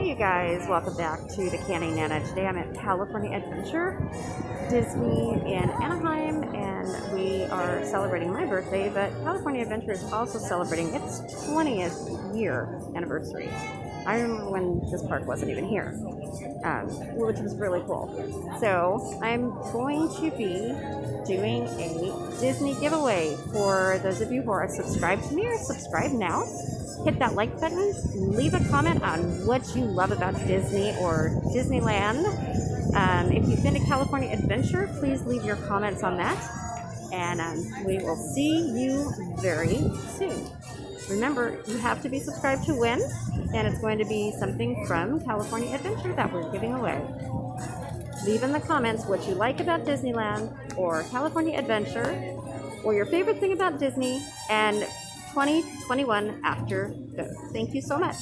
Hey you guys, welcome back to the Canning Nana. Today I'm at California Adventure, Disney in Anaheim, and we are celebrating my birthday, but California Adventure is also celebrating its 20th year anniversary. I remember when this park wasn't even here, which was really cool. So I'm going to be doing a Disney giveaway for those of you who are subscribed to me or subscribe now. Hit that like button, leave a comment on what you love about Disney or Disneyland. If you've been to California Adventure, please leave your comments on that. And we will see you very soon. Remember, you have to be subscribed to win, and it's going to be something from California Adventure that we're giving away. Leave in the comments what you like about Disneyland or California Adventure, or your favorite thing about Disney, and 2021 after those. Thank you so much.